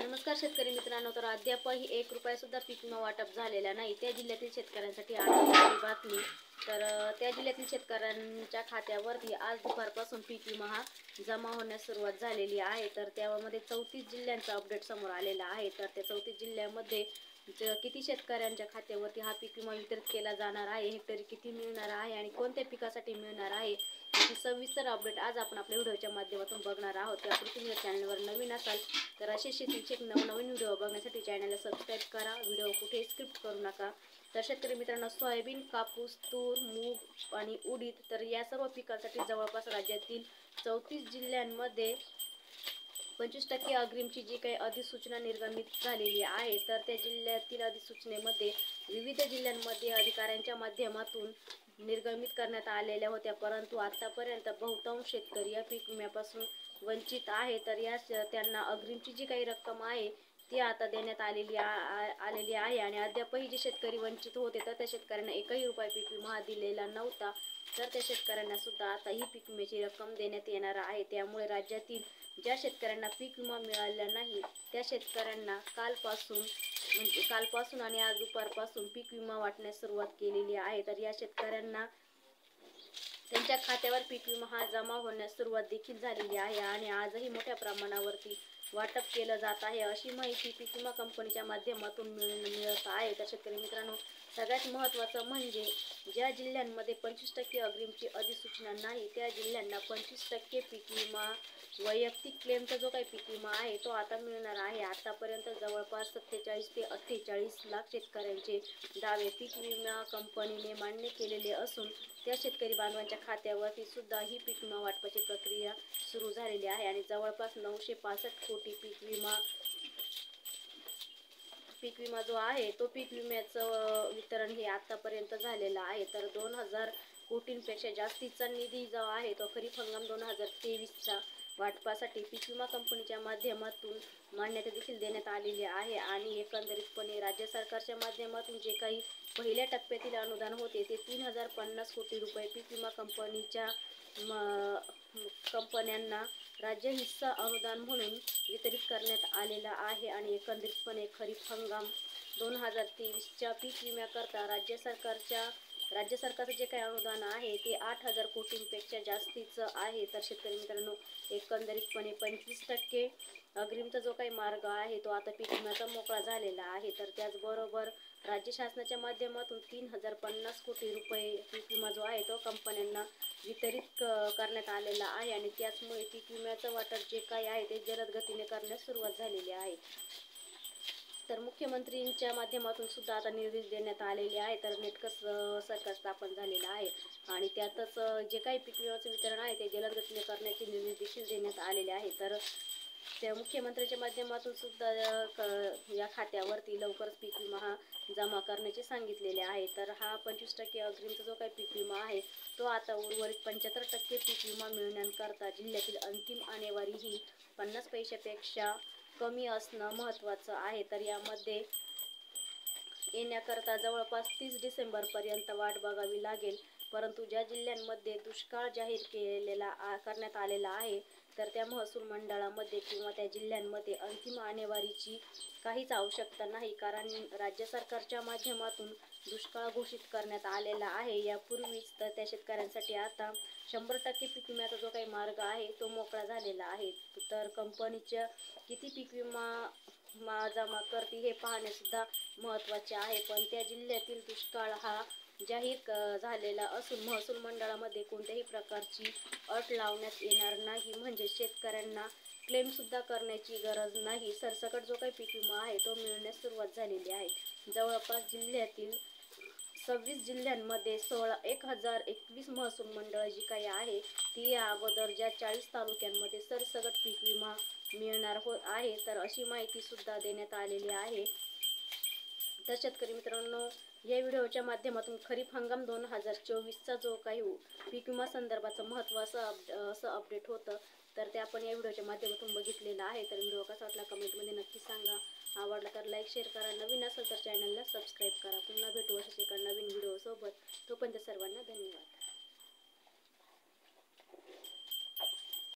नमस्कार शेतकरी मित्रांनो, तर अद्यापही 1 रुपया सुद्धा पीक विमा वाटप झालेला नाही। त्या जिल्ह्यातील शेतकऱ्यांसाठी आनंदाची बातमी। तर त्या जिल्ह्यातील शेतकऱ्यांच्या खात्यावरती आज दुपारपासून पीक विमा हा जमा होण्यास सुरुवात झालेली आहे। तर त्यामध्ये 34 जिल्ह्यांचा अपडेट समोर आलेला आहे। तर त्या 34 जिल्ह्यामध्ये किती शेतकऱ्यांच्या खात्यावरती हा पीक विमा वितरित केला जाणार आहे, हेक्टरी किती मिळणार आहे आणि कोणत्या पिकासाठी मिळणार आहे, याची सविस्तर अपडेट आज आपण आपल्या व्हिडिओच्या माध्यमातून बघणार आहोत। त्यापूर्वी तुम्ही चॅनलवर नवीन असाल तर असे शेतीचे नवनवीन व्हिडिओ बघण्यासाठी चॅनलला सबस्क्राईब करा। व्हिडिओ कुठे स्किप करू नका। तर शेतकरी मित्रांनो, सोयाबीन, कापूस, तूर, मूग आणि उडीद तर या सर्व पिकांसाठी जवळपास राज्यातील 34 जिल्ह्यांमध्ये 25% अग्रिमची जी काही अधिसूचना निर्गमित झालेली आहे। तर त्या जिल्ह्यातील अधिसूचनेमध्ये विविध जिल्ह्यांमध्ये अधिकाऱ्यांच्या माध्यमातून निर्गमित करण्यात आलेल्या होत्या, परंतु आतापर्यंत बहुतांश शेतकरी या पीक विम्यापासून वंचित आहे। तर त्यांना अग्रिमची जी काही रक्कम आहे ती आता देण्यात आलेली आहे आणि अद्यापही जे शेतकरी वंचित होते तर त्या शेतकऱ्यांना 1 रुपया पीक विमा दिलेला नव्हता। तर त्या शेतकऱ्यांना सुद्धा आता ही पीक विम्याची रक्कम देण्यात येणार आहे। त्यामुळे राज्यातील ज्या शेतकऱ्यांना पीक विमा मिळाला नाही त्या शेतकऱ्यांना कालपासून आणि आज दुपारपासून पीक विमा वाटण्यास सुरुवात केलेली आहे। तर या शेतकऱ्यांना त्यांच्या खात्यावर पीक विमा हा जमा होण्यास सुरुवात देखील झालेली आहे आणि आजही मोठ्या प्रमाणावरती वाटप केलं जात आहे, अशी माहिती पीक विमा कंपनीच्या माध्यमातून मिळत आहे। तर शेतकरी मित्रांनो, सगळ्यात महत्त्वाचं म्हणजे ज्या जिल्ह्यांमध्ये 25% अग्रिमची अधिसूचना नाही त्या जिल्ह्यांना 25% पीक विमा, वैयक्तिक क्लेमचा जो काही पीक विमा आहे तो आता मिळणार आहे। आतापर्यंत जवळपास 47 ते 48 लाख शेतकऱ्यांचे दावे पीक विमा कंपनीने मान्य केलेले असून त्या शेतकरी बांधवांच्या खात्यावरती सुद्धा ही पीक विमा वाटपाची प्रक्रिया सुरू झालेली आहे आणि जवळपास 965 कोटी पीक विमा जो आहे तो पीक विम्याचं वितरण हे आतापर्यंत झालेलं आहे। तर 2000 कोटींपेक्षा जास्तीचा निधी जो आहे तो खरीप हंगाम 2023च्या वाटपासाठी पीक विमा कंपनीच्या माध्यमातून मान्यता देखील देण्यात आलेली आहे आणि एकंदरीतपणे राज्य सरकारच्या माध्यमातून जे काही पहिल्या टप्प्यातील अनुदान होते ते 3050 कोटी रुपये पीक विमा कंपन्यांना राज्य हिस्सा अनुदान म्हणून वितरित करण्यात आलेला आहे आणि एकंदरीतपणे खरीप हंगाम 2023च्या पीक विम्याकरता राज्य सरकारचं जे काही अनुदान आहे ते 8000 कोटींपेक्षा जास्तीचं आहे। तर शेतकरी मित्रांनो, एकंदरीतपणे 25% अग्रिमचा जो काही मार्ग आहे तो आता पीक विम्याचा मोकळा झालेला आहे। तर त्याचबरोबर राज्य शासनाच्या माध्यमातून 3050 कोटी रुपये पीक विमा जो आहे तो कंपन्यांना वितरित करण्यात आलेला आहे आणि त्याचमुळे पीक विम्याचं वाटप जे काही आहे ते जलद गतीने करण्यास सुरुवात झालेली आहे। तर मुख्यमंत्रींच्या माध्यमातून सुद्धा आता निर्देश देण्यात आलेले आहे। तर नेटकं सरकार स्थापन झालेलं आहे आणि त्यातच जे काही पीक विम्याचं वितरण आहे ते जलद गतीने करण्याचे निर्देश देखील देण्यात आलेले आहे। तर त्या मुख्यमंत्र्यांच्या माध्यमातून सुद्धा या खात्यावरती लवकरच पीक विमा हा जमा करण्याचे सांगितलेले आहे। तर हा 25% अग्रिमचा जो काही पीक विमा आहे तो आता उर्वरित 75% पीक विमा मिळण्याकरता जिल्ह्यातील अंतिम आणेवारी ही 50 पैशापेक्षा कमी असणं महत्त्वाचं आहे। तर यामध्ये येण्याकरता जवळपास 30 डिसेंबरपर्यंत वाट बघावी लागेल, परंतु ज्या जिल्ह्यांमध्ये दुष्काळ जाहीर करण्यात आलेला आहे तर त्या महसूल मंडळामध्ये किंवा त्या जिल्ह्यांमध्ये अंतिम आणेवारीची काहीच आवश्यकता नाही, कारण राज्य सरकारच्या माध्यमातून दुष्काळ घोषित करण्यात आलेला आहे यापूर्वीच। तर त्या शेतकऱ्यांसाठी आता 100% पीक विम्याचा जो काही मार्ग आहे तो मोकळा झालेला आहे। तर कंपनीच्या किती पीक विमा जमा करते हे पाहणे सुद्धा महत्त्वाचे आहे, पण त्या जिल्ह्यातील दुष्काळ हा जाहीर झालेला असून महसूल मंडळामध्ये कोणत्याही प्रकारची अट लावण्यात येणार नाही, म्हणजे शेतकऱ्यांना क्लेम सुद्धा करण्याची गरज नाही। सरसकट जो काही पीक विमा आहे तो मिळण्यास सुरुवात झालेली आहे। जवळपास जिल्ह्यातील 26 जिल्ह्यांमध्ये 1021 महसूल मंडळ जी काही आहे ती या अगोदरच्या 40 तालुक्यांमध्ये सरसकट पीक विमा मिळणार आहे, तर अशी माहिती सुद्धा देण्यात आलेली आहे। तर शेतकरी मित्रांनो, या व्हिडिओच्या माध्यमातून खरीप हंगाम 2024चा जो काही पीक विमा संदर्भाचं महत्त्वाचं असं अपडेट होतं तर ते आपण या व्हिडिओच्या माध्यमातून बघितलेलं आहे। तर व्हिडिओ कसा वाटला कमेंटमध्ये नक्की सांगा। आवडला तर लाईक शेअर करा, नवीन असेल तर चॅनलला सबस्क्राईब करा। पुन्हा भेटू अशाच एका नवीन व्हिडिओसोबत। तोपर्यंत सर्वांना धन्यवाद।